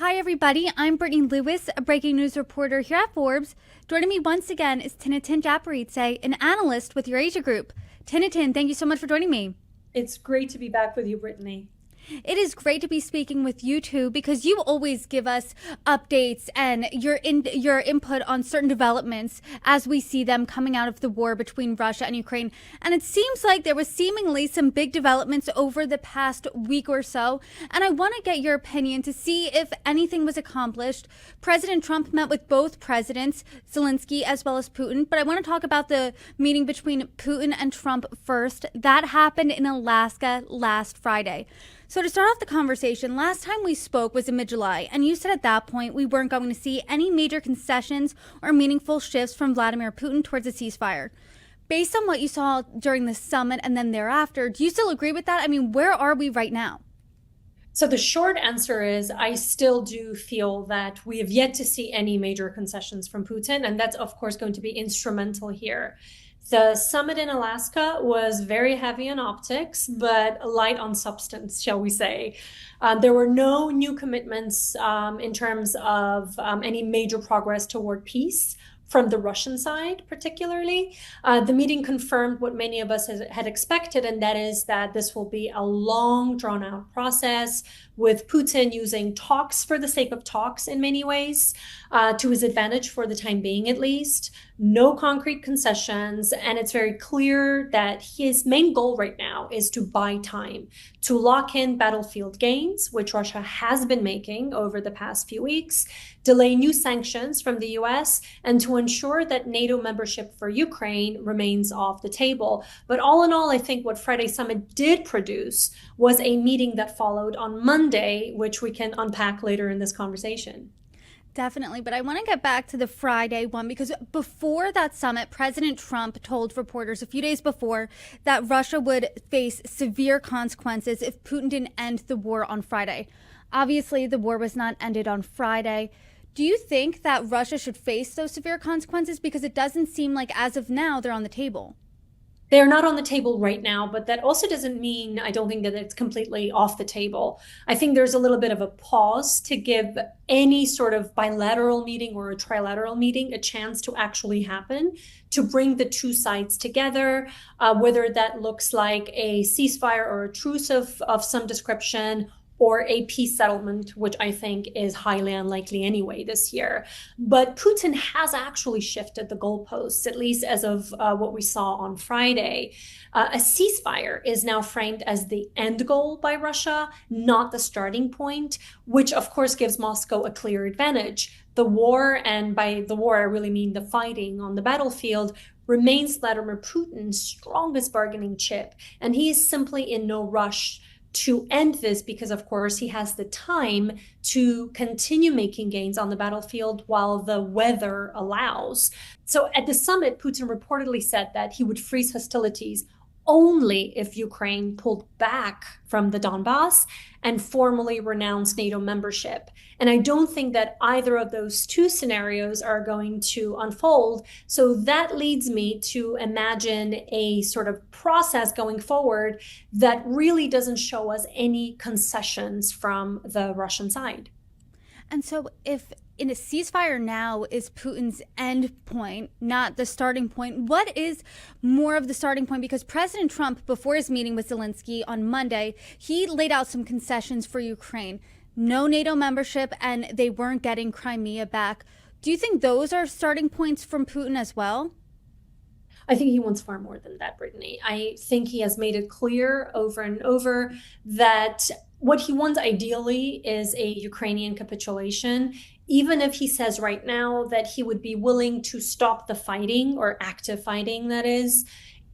Hi, everybody. I'm Brittany Lewis, a breaking news reporter here at Forbes. Joining me once again is Tinatin Japaridze, an analyst with Eurasia Group. Tinatin, thank you so much for joining me. It's great to be back with you, Brittany. It is great to be speaking with you two because you always give us updates and your input on certain developments as we see them coming out of the war between Russia and Ukraine. And it seems like there was seemingly some big developments over the past week or so. And I want to get your opinion to see if anything was accomplished. President Trump met with both presidents, Zelensky as well as Putin. But I want to talk about the meeting between Putin and Trump first. That happened in Alaska last Friday. So to start off the conversation, last time we spoke was in mid-July, and you said at that point we weren't going to see any major concessions or meaningful shifts from Vladimir Putin towards a ceasefire. Based on what you saw during the summit and then thereafter, do you still agree with that? I mean, where are we right now? So the short answer is I still do feel that we have yet to see any major concessions from Putin, and that's of course going to be instrumental here. The summit in Alaska was very heavy on optics, but light on substance, shall we say. There were no new commitments in terms of any major progress toward peace from the Russian side, particularly. The meeting confirmed what many of us had expected, and that is that this will be a long, drawn-out process with Putin using talks for the sake of talks in many ways, to his advantage for the time being at least. No concrete concessions, and it's very clear that his main goal right now is to buy time, to lock in battlefield gains, which Russia has been making over the past few weeks, delay new sanctions from the US, and to ensure that NATO membership for Ukraine remains off the table. But all in all, I think what Friday's summit did produce was a meeting that followed on Monday, which we can unpack later in this conversation. Definitely, but I want to get back to the Friday one because before that summit, President Trump told reporters a few days before that Russia would face severe consequences if Putin didn't end the war on Friday. Obviously, the war was not ended on Friday. Do you think that Russia should face those severe consequences? Because it doesn't seem like as of now they're on the table. They're not on the table right now, but that also doesn't mean I don't think that it's completely off the table. I think there's a little bit of a pause to give any sort of bilateral meeting or a trilateral meeting a chance to actually happen, to bring the two sides together, whether that looks like a ceasefire or a truce of some description, or a peace settlement, which I think is highly unlikely anyway this year. But Putin has actually shifted the goalposts, at least as of what we saw on Friday. A ceasefire is now framed as the end goal by Russia, not the starting point, which of course gives Moscow a clear advantage. The war, and by the war I really mean the fighting on the battlefield, remains Vladimir Putin's strongest bargaining chip, and he is simply in no rush to end this because, of course, he has the time to continue making gains on the battlefield while the weather allows. So at the summit, Putin reportedly said that he would freeze hostilities only if Ukraine pulled back from the Donbass and formally renounced NATO membership. And I don't think that either of those two scenarios are going to unfold. So that leads me to imagine a sort of process going forward that really doesn't show us any concessions from the Russian side. And so if in a ceasefire now is Putin's end point, not the starting point, what is more of the starting point? Because President Trump, before his meeting with Zelensky on Monday, he laid out some concessions for Ukraine. No NATO membership, and they weren't getting Crimea back. Do you think those are starting points from Putin as well? I think he wants far more than that, Brittany. I think he has made it clear over and over that what he wants ideally is a Ukrainian capitulation, even if he says right now that he would be willing to stop the fighting, or active fighting, that is,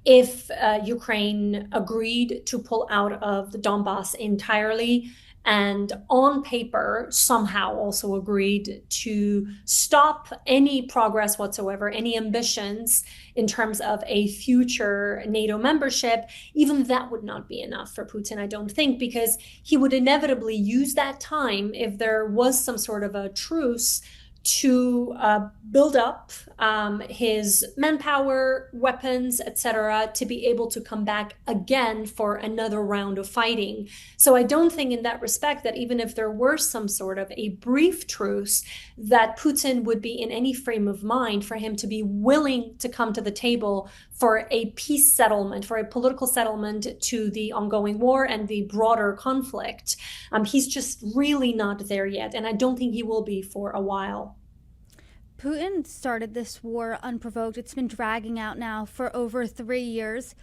if Ukraine agreed to pull out of the Donbass entirely, and on paper somehow also agreed to stop any progress whatsoever, any ambitions in terms of a future NATO membership. Even that would not be enough for Putin, I don't think, because he would inevitably use that time, if there was some sort of a truce, to build up his manpower, weapons, etc., to be able to come back again for another round of fighting. So I don't think in that respect that even if there were some sort of a brief truce, that Putin would be in any frame of mind for him to be willing to come to the table for a peace settlement, for a political settlement to the ongoing war and the broader conflict. He's just really not there yet, and I don't think he will be for a while. Putin started this war unprovoked. It's been dragging out now for over 3 years.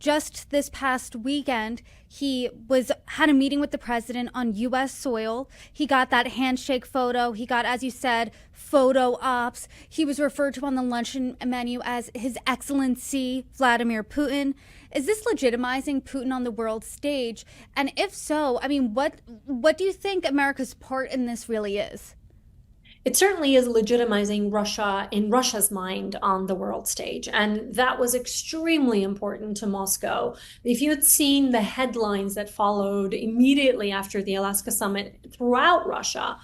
Just this past weekend, he had a meeting with the president on U.S. soil. He got that handshake photo. He got, as you said, photo ops. He was referred to on the luncheon menu as His Excellency Vladimir Putin. Is this legitimizing Putin on the world stage? And if so, I mean, what do you think America's part in this really is? It certainly is legitimizing Russia in Russia's mind on the world stage. And that was extremely important to Moscow. If you had seen the headlines that followed immediately after the Alaska summit throughout Russia,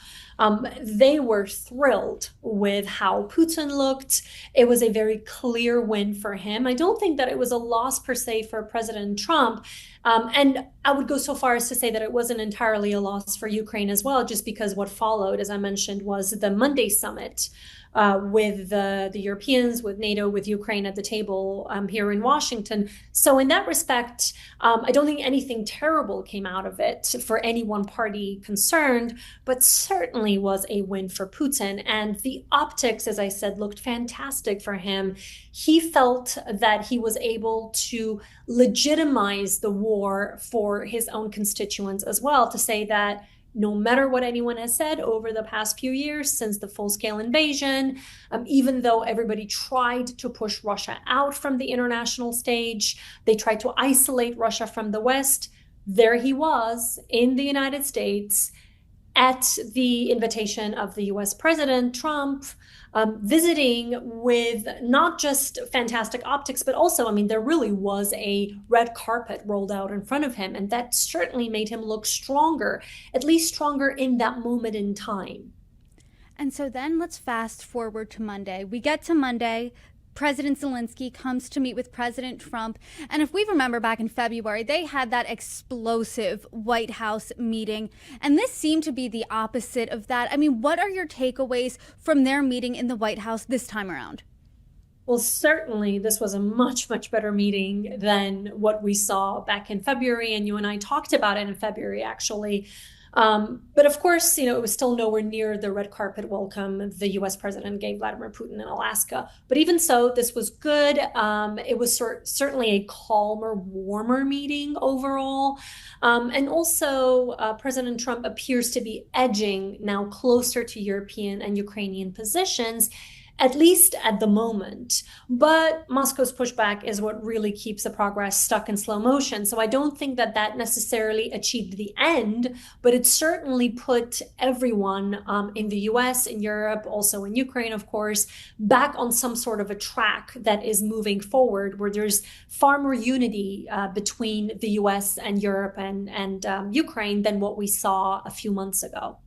they were thrilled with how Putin looked. It was a very clear win for him. I don't think that it was a loss per se for President Trump. And I would go so far as to say that it wasn't entirely a loss for Ukraine as well, just because what followed, as I mentioned, was the Monday summit with the Europeans, with NATO, with Ukraine at the table here in Washington. So in that respect, I don't think anything terrible came out of it for any one party concerned, but certainly was a win for Putin. And the optics, as I said, looked fantastic for him. He felt that he was able to legitimize the war for his own constituents as well, to say that no matter what anyone has said over the past few years since the full-scale invasion, even though everybody tried to push Russia out from the international stage, they tried to isolate Russia from the West, there he was in the United States at the invitation of the US President Trump, visiting with not just fantastic optics, but also, I mean, there really was a red carpet rolled out in front of him. And that certainly made him look stronger, at least stronger in that moment in time. And so then let's fast forward to Monday. We get to Monday. President Zelensky comes to meet with President Trump. And if we remember back in February, they had that explosive White House meeting. And this seemed to be the opposite of that. I mean, what are your takeaways from their meeting in the White House this time around? Well, certainly this was a much, much better meeting than what we saw back in February. And you and I talked about it in February, actually. But of course, it was still nowhere near the red carpet welcome the US president gave Vladimir Putin in Alaska. But even so, this was good. It was certainly a calmer, warmer meeting overall. And also, President Trump appears to be edging now closer to European and Ukrainian positions, at least at the moment. But Moscow's pushback is what really keeps the progress stuck in slow motion. So I don't think that that necessarily achieved the end, but it certainly put everyone in the US, in Europe, also in Ukraine, of course, back on some sort of a track that is moving forward, where there's far more unity between the US and Europe and Ukraine than what we saw a few months ago.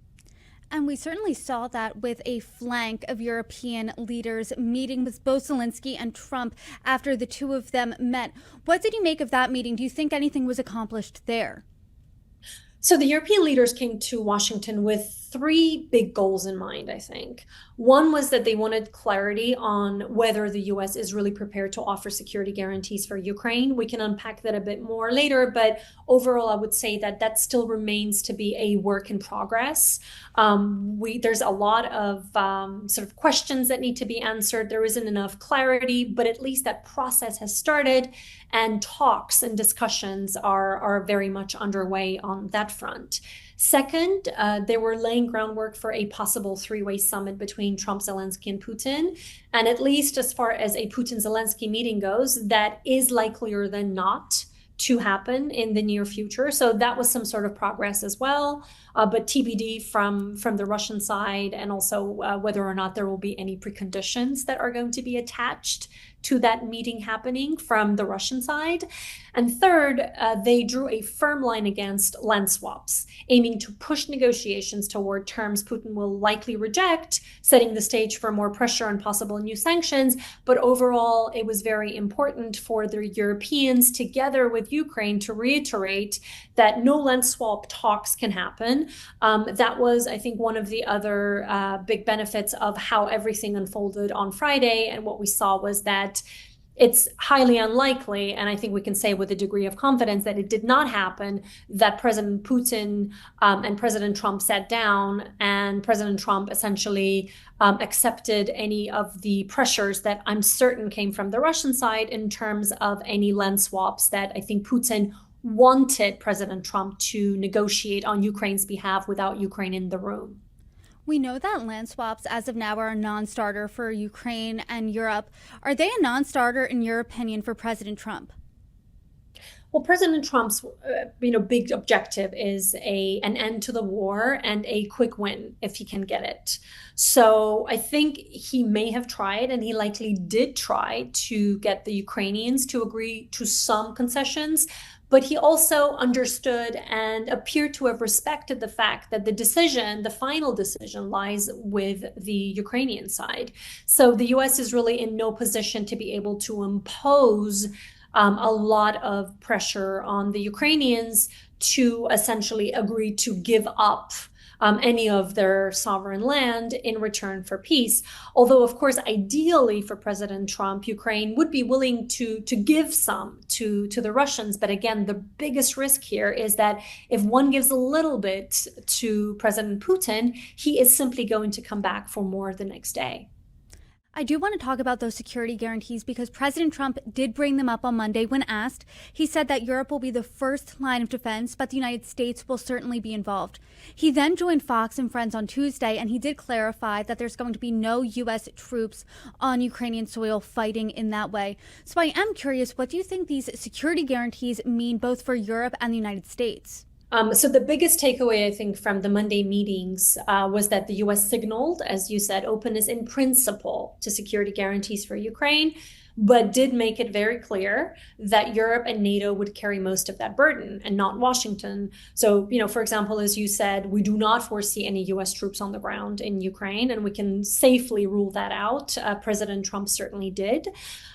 And we certainly saw that with a flank of European leaders meeting with both Zelensky and Trump after the two of them met. What did you make of that meeting? Do you think anything was accomplished there? So the European leaders came to Washington with three big goals in mind, I think. One was that they wanted clarity on whether the US is really prepared to offer security guarantees for Ukraine. We can unpack that a bit more later, but overall, I would say that that still remains to be a work in progress. There's a lot of sort of questions that need to be answered. There isn't enough clarity, but at least that process has started, and talks and discussions are very much underway on that front. Second, they were laying groundwork for a possible three-way summit between Trump, Zelensky, and Putin. And at least as far as a Putin-Zelensky meeting goes, that is likelier than not to happen in the near future. So that was some sort of progress as well. But TBD from the Russian side, and also whether or not there will be any preconditions that are going to be attached to that meeting happening from the Russian side. And third, they drew a firm line against land swaps, aiming to push negotiations toward terms Putin will likely reject, setting the stage for more pressure on possible new sanctions. But overall, it was very important for the Europeans, together with Ukraine, to reiterate that no land swap talks can happen. That was, I think, one of the other big benefits of how everything unfolded on Friday. And what we saw was that it's highly unlikely, and I think we can say with a degree of confidence that it did not happen, that President Putin and President Trump sat down and President Trump essentially accepted any of the pressures that I'm certain came from the Russian side in terms of any land swaps that I think Putin wanted President Trump to negotiate on Ukraine's behalf without Ukraine in the room. We know that land swaps as of now are a non-starter for Ukraine and Europe. Are they a non-starter in your opinion for President Trump? Well, President Trump's big objective is an end to the war and a quick win if he can get it. So I think he may have tried, and he likely did try, to get the Ukrainians to agree to some concessions. But he also understood and appeared to have respected the fact that the final decision lies with the Ukrainian side. So the US is really in no position to be able to impose a lot of pressure on the Ukrainians to essentially agree to give up any of their sovereign land in return for peace. Although, of course, ideally for President Trump, Ukraine would be willing to give some to the Russians. But again, the biggest risk here is that if one gives a little bit to President Putin, he is simply going to come back for more the next day. I do want to talk about those security guarantees because President Trump did bring them up on Monday when asked. He said that Europe will be the first line of defense, but the United States will certainly be involved. He then joined Fox and Friends on Tuesday, and he did clarify that there's going to be no U.S. troops on Ukrainian soil fighting in that way. So I am curious, what do you think these security guarantees mean both for Europe and the United States? So the biggest takeaway, I think, from the Monday meetings was that the U.S. signaled, as you said, openness in principle to security guarantees for Ukraine, but did make it very clear that Europe and NATO would carry most of that burden and not Washington. So, for example, as you said, we do not foresee any U.S. troops on the ground in Ukraine, and we can safely rule that out. President Trump certainly did.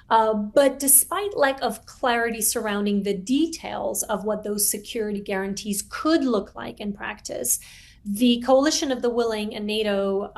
But despite lack of clarity surrounding the details of what those security guarantees could look like in practice, the coalition of the willing and NATO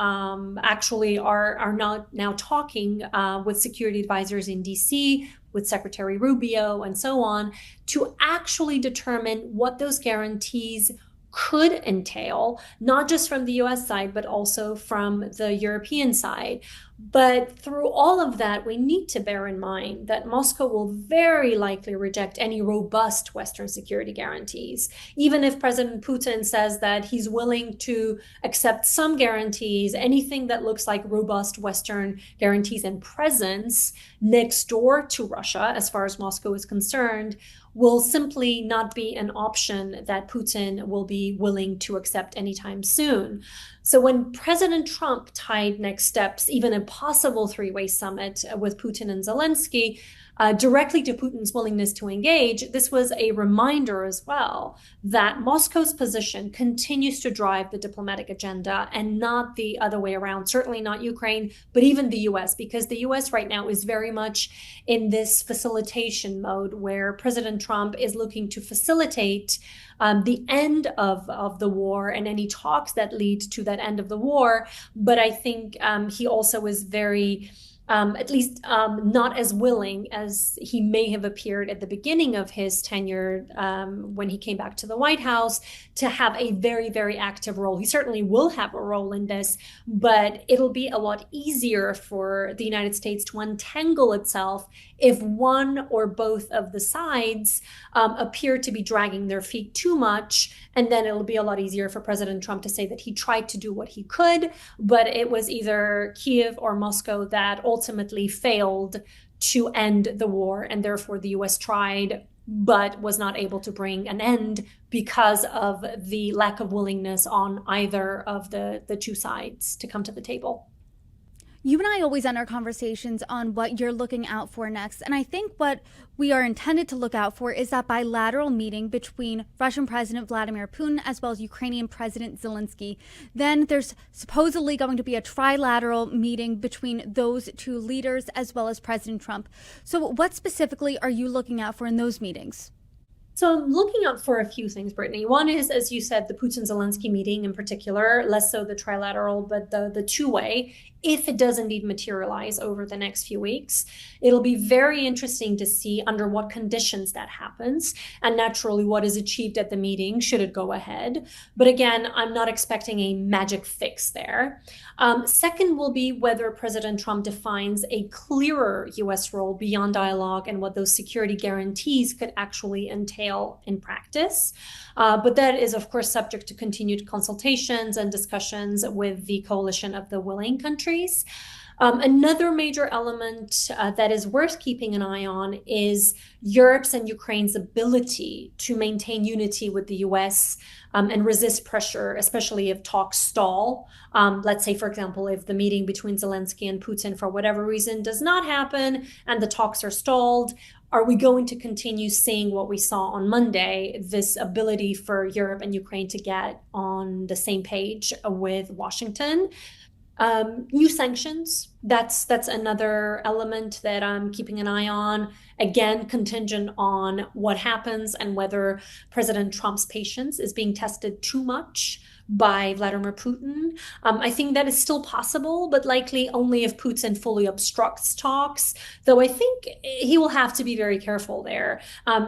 actually are now talking with security advisors in DC, with Secretary Rubio and so on, to actually determine what those guarantees could entail, not just from the US side, but also from the European side. But through all of that, we need to bear in mind that Moscow will very likely reject any robust Western security guarantees. Even if President Putin says that he's willing to accept some guarantees, anything that looks like robust Western guarantees and presence next door to Russia, as far as Moscow is concerned, will simply not be an option that Putin will be willing to accept anytime soon. So when President Trump tied next steps, even a possible three-way summit with Putin and Zelensky, directly to Putin's willingness to engage, this was a reminder as well that Moscow's position continues to drive the diplomatic agenda and not the other way around, certainly not Ukraine, but even the US, because the US right now is very much in this facilitation mode where President Trump is looking to facilitate the end of the war and any talks that lead to that end of the war. But I think he also is very at least not as willing as he may have appeared at the beginning of his tenure when he came back to the White House, to have a very, very active role. He certainly will have a role in this, but it'll be a lot easier for the United States to untangle itself if one or both of the sides appear to be dragging their feet too much. And then it'll be a lot easier for President Trump to say that he tried to do what he could, but it was either Kiev or Moscow that ultimately failed to end the war, and therefore the US tried but was not able to bring an end because of the lack of willingness on either of the two sides to come to the table. You and I always end our conversations on what you're looking out for next. And I think what we are intended to look out for is that bilateral meeting between Russian President Vladimir Putin as well as Ukrainian President Zelensky. Then there's supposedly going to be a trilateral meeting between those two leaders as well as President Trump. So what specifically are you looking out for in those meetings? So I'm looking out for a few things, Brittany. One is, as you said, the Putin-Zelensky meeting in particular, less so the trilateral, but the two-way, if it does indeed materialize over the next few weeks. It'll be very interesting to see under what conditions that happens, and naturally what is achieved at the meeting should it go ahead. But again, I'm not expecting a magic fix there. Second will be whether President Trump defines a clearer U.S. role beyond dialogue and what those security guarantees could actually entail in practice. But that is, of course, subject to continued consultations and discussions with the coalition of the willing countries. Another major element that is worth keeping an eye on is Europe's and Ukraine's ability to maintain unity with the US and resist pressure, especially if talks stall. Let's say, for example, if the meeting between Zelensky and Putin, for whatever reason, does not happen and the talks are stalled, are we going to continue seeing what we saw on Monday, this ability for Europe and Ukraine to get on the same page with Washington? New sanctions, that's another element that I'm keeping an eye on. Again, contingent on what happens and whether President Trump's patience is being tested too much by Vladimir Putin. I think that is still possible, but likely only if Putin fully obstructs talks, though I think he will have to be very careful there,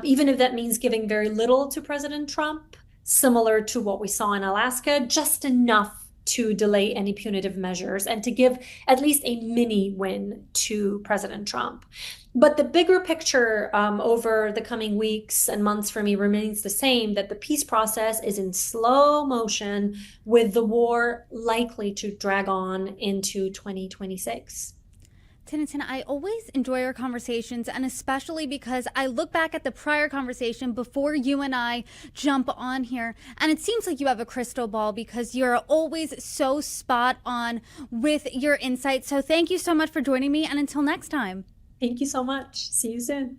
even if that means giving very little to President Trump, similar to what we saw in Alaska, just enough to delay any punitive measures and to give at least a mini win to President Trump. But the bigger picture over the coming weeks and months for me remains the same, that the peace process is in slow motion with the war likely to drag on into 2026. Tinatin, I always enjoy our conversations, and especially because I look back at the prior conversation before you and I jump on here, and it seems like you have a crystal ball because you're always so spot on with your insights. So thank you so much for joining me, and until next time. Thank you so much. See you soon.